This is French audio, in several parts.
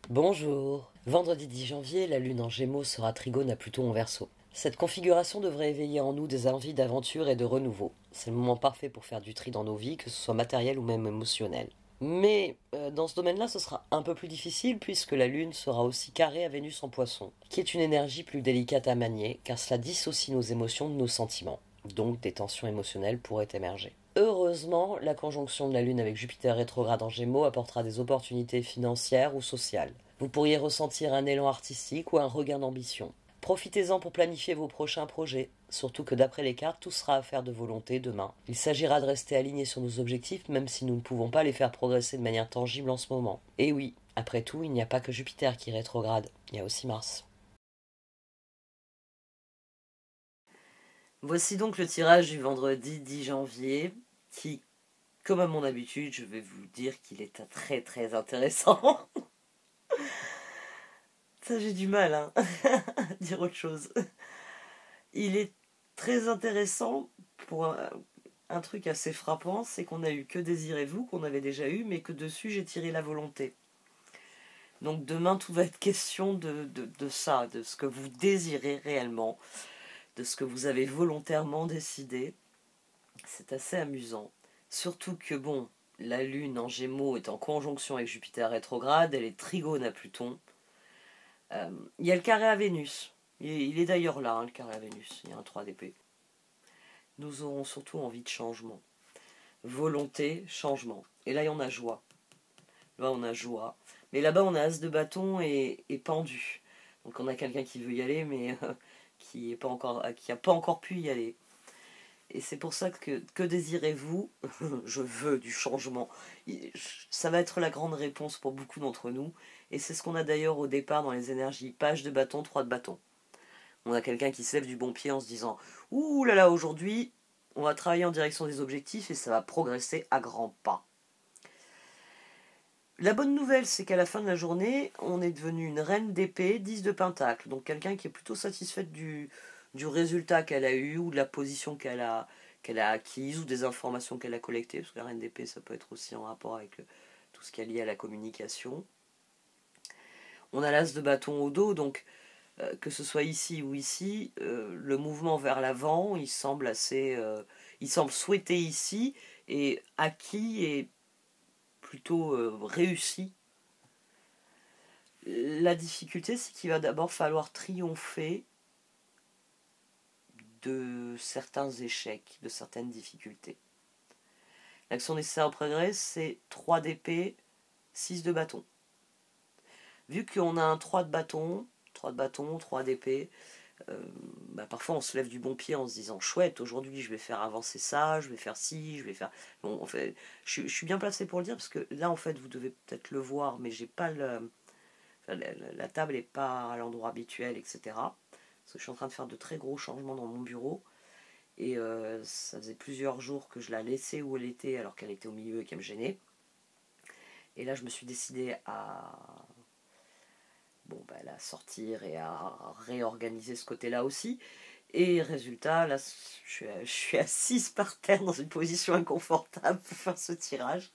Bonjour. Vendredi 10 janvier, la lune en Gémeaux sera trigone à Pluton en Verseau. Cette configuration devrait éveiller en nous des envies d'aventure et de renouveau. C'est le moment parfait pour faire du tri dans nos vies, que ce soit matériel ou même émotionnel. Mais dans ce domaine-là, ce sera un peu plus difficile puisque la lune sera aussi carrée à Vénus en Poisson, qui est une énergie plus délicate à manier car cela dissocie nos émotions de nos sentiments. Donc des tensions émotionnelles pourraient émerger. Heureusement, la conjonction de la Lune avec Jupiter rétrograde en Gémeaux apportera des opportunités financières ou sociales. Vous pourriez ressentir un élan artistique ou un regain d'ambition. Profitez-en pour planifier vos prochains projets, surtout que d'après les cartes, tout sera affaire de volonté demain. Il s'agira de rester aligné sur nos objectifs même si nous ne pouvons pas les faire progresser de manière tangible en ce moment. Et oui, après tout, il n'y a pas que Jupiter qui rétrograde, il y a aussi Mars. Voici donc le tirage du vendredi 10 janvier, qui, comme à mon habitude, je vais vous dire qu'il est très très intéressant. Ça, j'ai du mal à dire autre chose. Il est très intéressant pour un truc assez frappant, c'est qu'on a eu que Désirez-vous, qu'on avait déjà eu, mais que dessus j'ai tiré la volonté. Donc demain, tout va être question de ça, de ce que vous désirez réellement, de ce que vous avez volontairement décidé. C'est assez amusant. Surtout que, bon, la Lune en Gémeaux est en conjonction avec Jupiter rétrograde, elle est trigone à Pluton. Il y a le carré à Vénus. Il est d'ailleurs là, hein, le carré à Vénus. Il y a un 3DP. Nous aurons surtout envie de changement. Volonté, changement. Et là, on a joie. Là, on a joie. Mais là-bas, on a as de bâton et pendu. Donc on a quelqu'un qui veut y aller, mais qui n'a pas encore pu y aller. Et c'est pour ça que désirez-vous? Je veux du changement. Ça va être la grande réponse pour beaucoup d'entre nous. Et c'est ce qu'on a d'ailleurs au départ dans les énergies. Page de bâton, 3 de bâton. On a quelqu'un qui se lève du bon pied en se disant ouh là là, aujourd'hui, on va travailler en direction des objectifs et ça va progresser à grands pas. La bonne nouvelle, c'est qu'à la fin de la journée, on est devenu une reine d'épée, 10 de pentacle. Donc quelqu'un qui est plutôt satisfaite du résultat qu'elle a eu ou de la position qu'elle a acquise ou des informations qu'elle a collectées. Parce que la reine d'épée, ça peut être aussi en rapport avec tout ce qui est lié à la communication. On a l'as de bâton au dos, donc que ce soit ici ou ici, le mouvement vers l'avant, il semble souhaité ici et acquis et plutôt réussi. La difficulté, c'est qu'il va d'abord falloir triompher de certains échecs, de certaines difficultés. L'action nécessaire au progrès, c'est 3 d'épée, 6 de bâton. Vu qu'on a un 3 de bâton, 3 d'épée, parfois on se lève du bon pied en se disant chouette, aujourd'hui je vais faire avancer ça, je vais faire ci, je vais faire. Bon, en fait, je suis bien placé pour le dire parce que là en fait vous devez peut-être le voir, mais j'ai pas la table n'est pas à l'endroit habituel, etc. Parce que je suis en train de faire de très gros changements dans mon bureau et ça faisait plusieurs jours que je la laissais où elle était alors qu'elle était au milieu et qu'elle me gênait. Et là je me suis décidé à la sortir et à réorganiser ce côté-là aussi. Et résultat, là, je suis assise par terre dans une position inconfortable pour faire ce tirage,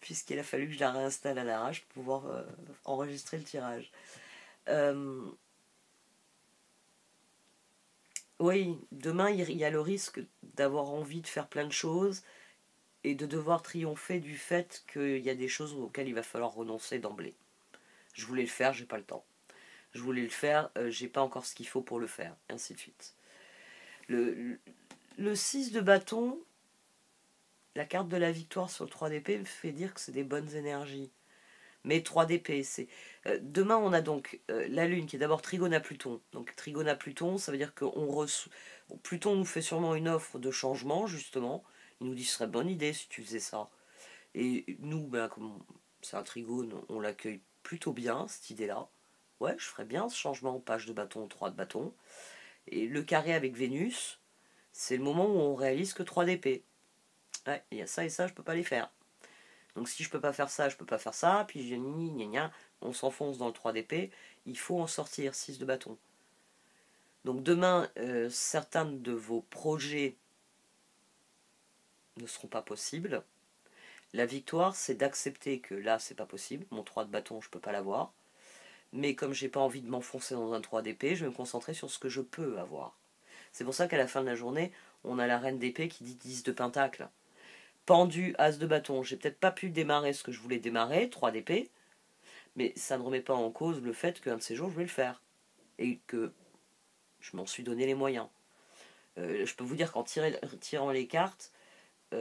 puisqu'il a fallu que je la réinstalle à l'arrache pour pouvoir enregistrer le tirage. Euh, oui, demain, il y a le risque d'avoir envie de faire plein de choses et de devoir triompher du fait qu'il y a des choses auxquelles il va falloir renoncer d'emblée. Je voulais le faire, j'ai pas le temps. Je voulais le faire, j'ai pas encore ce qu'il faut pour le faire, et ainsi de suite. Le 6 de bâton, la carte de la victoire sur le 3 d'épée me fait dire que c'est des bonnes énergies. Mais 3 d'épée, c'est... demain, on a donc la Lune qui est d'abord trigone à Pluton. Donc trigone à Pluton, ça veut dire que Pluton nous fait sûrement une offre de changement, justement. Il nous dit ce serait bonne idée si tu faisais ça. Et nous, comme c'est un trigone, on l'accueille plutôt bien, cette idée-là. Ouais, je ferais bien ce changement, page de bâton, 3 de bâton. Et le carré avec Vénus, c'est le moment où on réalise que 3 d'épée. Ouais, il y a ça et ça, je peux pas les faire. Donc si je peux pas faire ça, je peux pas faire ça, puis on s'enfonce dans le 3 d'épée, il faut en sortir, 6 de bâton. Donc demain, certains de vos projets ne seront pas possibles. La victoire, c'est d'accepter que là, c'est pas possible, mon 3 de bâton, je peux pas l'avoir. Mais comme j'ai pas envie de m'enfoncer dans un 3 d'épée, je vais me concentrer sur ce que je peux avoir. C'est pour ça qu'à la fin de la journée, on a la reine d'épée qui dit 10 de pentacle. Pendu, as de bâton. J'ai peut-être pas pu démarrer ce que je voulais démarrer, 3 d'épée, mais ça ne remet pas en cause le fait qu'un de ces jours, je vais le faire. Et que je m'en suis donné les moyens. Je peux vous dire qu'en tirant les cartes, il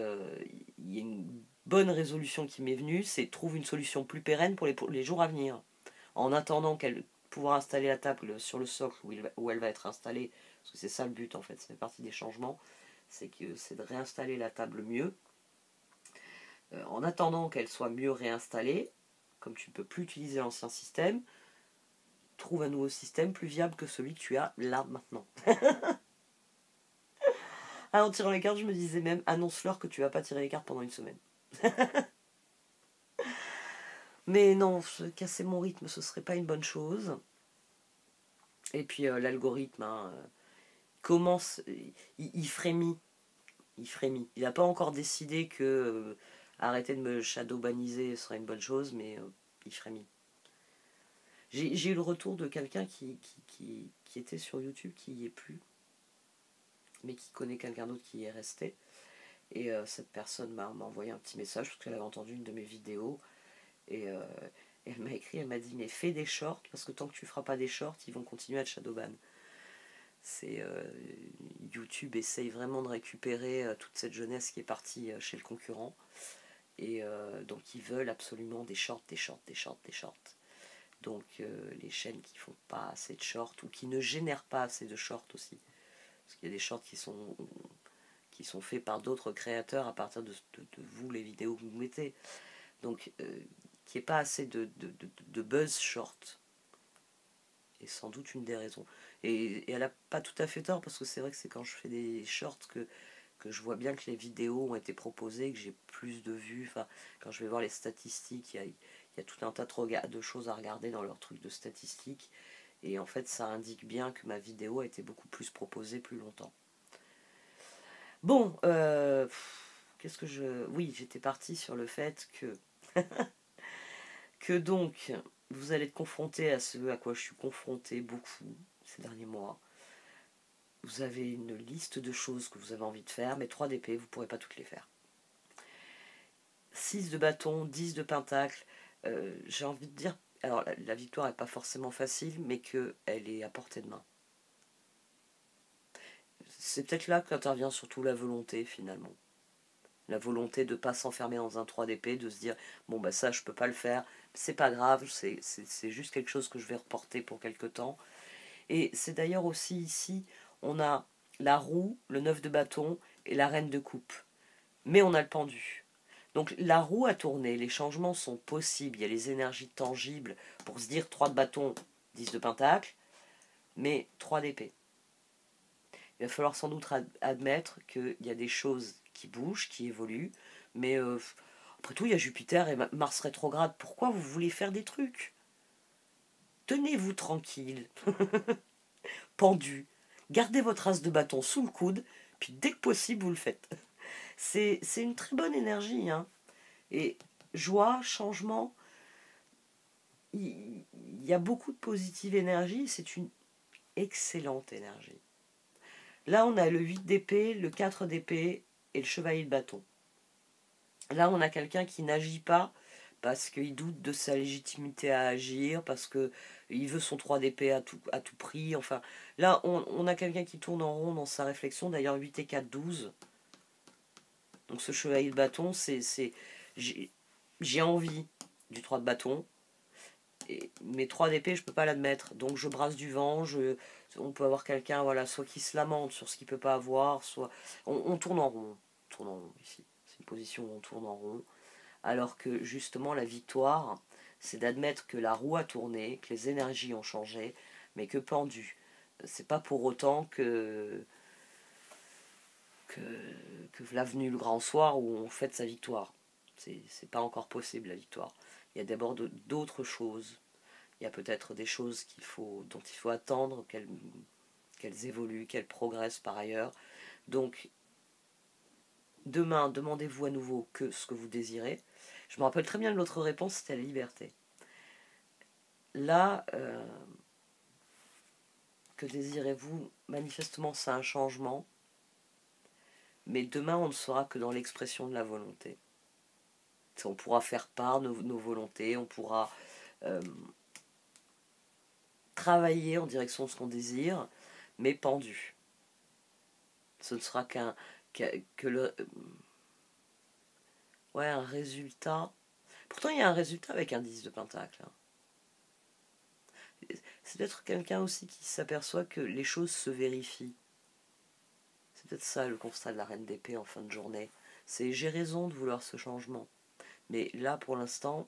y a une bonne résolution qui m'est venue, c'est trouve une solution plus pérenne pour les jours à venir. En attendant qu'elle pouvoir installer la table sur le socle où elle va être installée, parce que c'est ça le but en fait, ça fait partie des changements, c'est de réinstaller la table mieux. En attendant qu'elle soit mieux réinstallée, comme tu ne peux plus utiliser l'ancien système, trouve un nouveau système plus viable que celui que tu as là maintenant. En tirant les cartes, je me disais même, annonce-leur que tu vas pas tirer les cartes pendant une semaine. Mais non, casser mon rythme, ce serait pas une bonne chose. Et puis l'algorithme, commence, il frémit. Il frémit. Il n'a pas encore décidé que arrêter de me shadowbaniser serait une bonne chose, mais il frémit. J'ai eu le retour de quelqu'un qui était sur YouTube, qui y est plus, mais qui connaît quelqu'un d'autre qui y est resté. Et cette personne m'a envoyé un petit message parce qu'elle avait entendu une de mes vidéos. Et elle m'a écrit, elle m'a dit, mais fais des shorts, parce que tant que tu feras pas des shorts, ils vont continuer à te shadowban. YouTube essaye vraiment de récupérer toute cette jeunesse qui est partie chez le concurrent. Et donc ils veulent absolument des shorts, des shorts, des shorts, des shorts. Donc les chaînes qui font pas assez de shorts ou qui ne génèrent pas assez de shorts aussi. Parce qu'il y a des shorts qui sont faits par d'autres créateurs à partir de vous, les vidéos que vous mettez. Donc qu'il n'y ait pas assez de buzz short. Et sans doute une des raisons. Et elle n'a pas tout à fait tort, parce que c'est vrai que c'est quand je fais des shorts que je vois bien que les vidéos ont été proposées, que j'ai plus de vues. Enfin, quand je vais voir les statistiques, il y a tout un tas de choses à regarder dans leur truc de statistiques. Et en fait, ça indique bien que ma vidéo a été beaucoup plus proposée plus longtemps. Bon, qu'est-ce que je... Oui, j'étais partie sur le fait que donc, vous allez être confronté à ce à quoi je suis confronté beaucoup ces derniers mois. Vous avez une liste de choses que vous avez envie de faire, mais 3 d'épée, vous ne pourrez pas toutes les faire. 6 de bâton, 10 de pentacle, j'ai envie de dire, alors la victoire n'est pas forcément facile, mais qu'elle est à portée de main. C'est peut-être là qu'intervient surtout la volonté finalement. La volonté de ne pas s'enfermer dans un 3 d'épée, de se dire, bon bah ça je peux pas le faire, c'est pas grave, c'est juste quelque chose que je vais reporter pour quelque temps. Et c'est d'ailleurs aussi ici, on a la roue, le 9 de bâton et la reine de coupe. Mais on a le pendu. Donc la roue a tourné, les changements sont possibles, il y a les énergies tangibles pour se dire 3 de bâton, 10 de pentacle, mais 3 d'épée. Il va falloir sans doute admettre qu'il y a des choses qui bougent, qui évoluent, mais après tout, il y a Jupiter et Mars rétrograde. Pourquoi vous voulez faire des trucs? Tenez-vous tranquille, pendu, gardez votre as de bâton sous le coude, puis dès que possible, vous le faites. C'est une très bonne énergie, hein. Et joie, changement, il y a beaucoup de positive énergie, c'est une excellente énergie. Là, on a le 8 d'épée, le 4 d'épée et le chevalier de bâton. Là, on a quelqu'un qui n'agit pas parce qu'il doute de sa légitimité à agir, parce qu'il veut son 3 d'épée à tout prix. Enfin, là, on a quelqu'un qui tourne en rond dans sa réflexion. D'ailleurs, 8 et 4, 12. Donc ce chevalier de bâton, j'ai envie du 3 de bâton. Mais 3 d'épée, je ne peux pas l'admettre. Donc je brasse du vent, on peut avoir quelqu'un, voilà, soit qui se lamente sur ce qu'il ne peut pas avoir, soit... On tourne en rond. On tourne en rond ici. C'est une position où on tourne en rond. Alors que justement la victoire, c'est d'admettre que la roue a tourné, que les énergies ont changé, mais que pendu. C'est pas pour autant que l'avenue le grand soir où on fête sa victoire. C'est pas encore possible la victoire. Il y a d'abord d'autres choses. Il y a peut-être des choses dont il faut attendre qu'elles évoluent, qu'elles progressent par ailleurs. Donc demain, demandez-vous à nouveau ce que vous désirez. Je me rappelle très bien de l'autre réponse, c'était la liberté. Là, que désirez-vous? Manifestement, c'est un changement. Mais demain, on ne sera que dans l'expression de la volonté. On pourra faire part de nos volontés, on pourra travailler en direction de ce qu'on désire, mais pendu. Ce ne sera ouais, un résultat. Pourtant, il y a un résultat avec un 10 de pentacle. C'est peut-être quelqu'un aussi qui s'aperçoit que les choses se vérifient. C'est peut-être ça le constat de la reine d'épée en fin de journée. C'est j'ai raison de vouloir ce changement. Mais là, pour l'instant,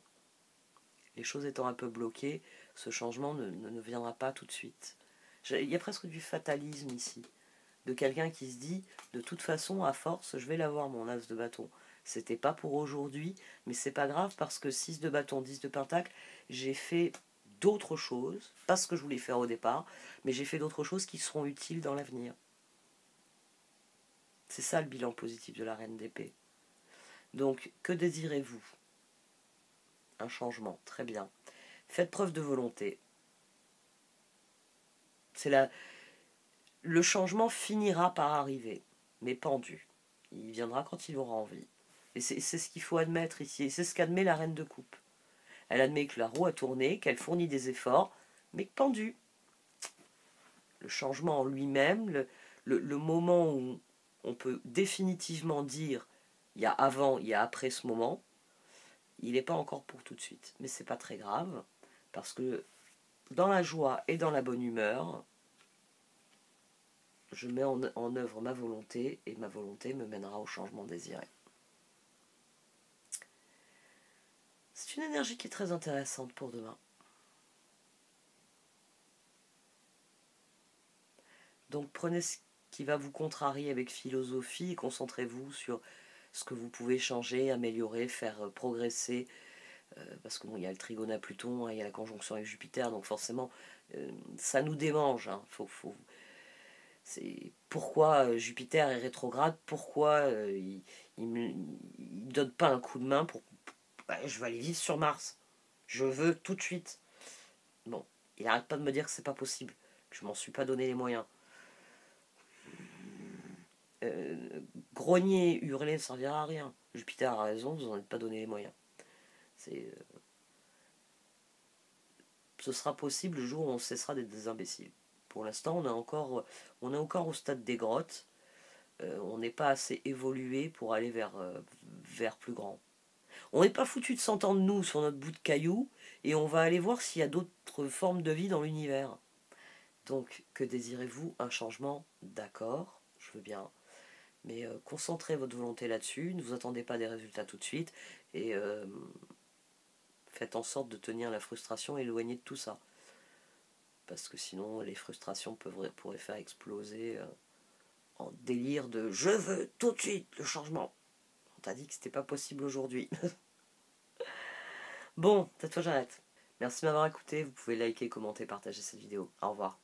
les choses étant un peu bloquées, ce changement ne viendra pas tout de suite. Il y a presque du fatalisme ici. De quelqu'un qui se dit, de toute façon, à force, je vais l'avoir mon as de bâton. C'était pas pour aujourd'hui, mais c'est pas grave parce que 6 de bâton, 10 de pentacle, j'ai fait d'autres choses, pas ce que je voulais faire au départ, mais j'ai fait d'autres choses qui seront utiles dans l'avenir. C'est ça le bilan positif de la reine d'épée. Donc, que désirez-vous? Un changement, très bien. Faites preuve de volonté. Le changement finira par arriver, mais pendu. Il viendra quand il aura envie. Et c'est ce qu'il faut admettre ici. Et c'est ce qu'admet la reine de coupe. Elle admet que la roue a tourné, qu'elle fournit des efforts, mais pendu. Le changement en lui-même, le moment où on peut définitivement dire il y a avant, il y a après ce moment, il n'est pas encore pour tout de suite. Mais c'est pas très grave, parce que dans la joie et dans la bonne humeur, je mets en œuvre ma volonté et ma volonté me mènera au changement désiré. C'est une énergie qui est très intéressante pour demain. Donc prenez ce qui va vous contrarier avec philosophie et concentrez-vous sur ce que vous pouvez changer, améliorer, faire progresser. Parce que bon, il y a le trigone à Pluton, hein, il y a la conjonction avec Jupiter, donc forcément ça nous démange. Hein. C'est pourquoi Jupiter est rétrograde, pourquoi il me donne pas un coup de main pour je vais aller vivre sur Mars. Je veux tout de suite. Bon, il arrête pas de me dire que c'est pas possible, que je m'en suis pas donné les moyens. Grogner, hurler ne servira à rien. Jupiter a raison, vous n'en êtes pas donné les moyens. Ce sera possible le jour où on cessera d'être des imbéciles. Pour l'instant, on est encore au stade des grottes. On n'est pas assez évolué pour aller vers plus grand. On n'est pas foutu de s'entendre nous sur notre bout de caillou et on va aller voir s'il y a d'autres formes de vie dans l'univers. Donc, que désirez-vous? Un changement? D'accord, je veux bien. Mais concentrez votre volonté là-dessus, ne vous attendez pas des résultats tout de suite et faites en sorte de tenir la frustration éloignée de tout ça. Parce que sinon, les frustrations pourraient faire exploser en délire de je veux tout de suite le changement. On t'a dit que c'était pas possible aujourd'hui. Bon, cette fois j'arrête. Merci de m'avoir écouté. Vous pouvez liker, commenter, partager cette vidéo. Au revoir.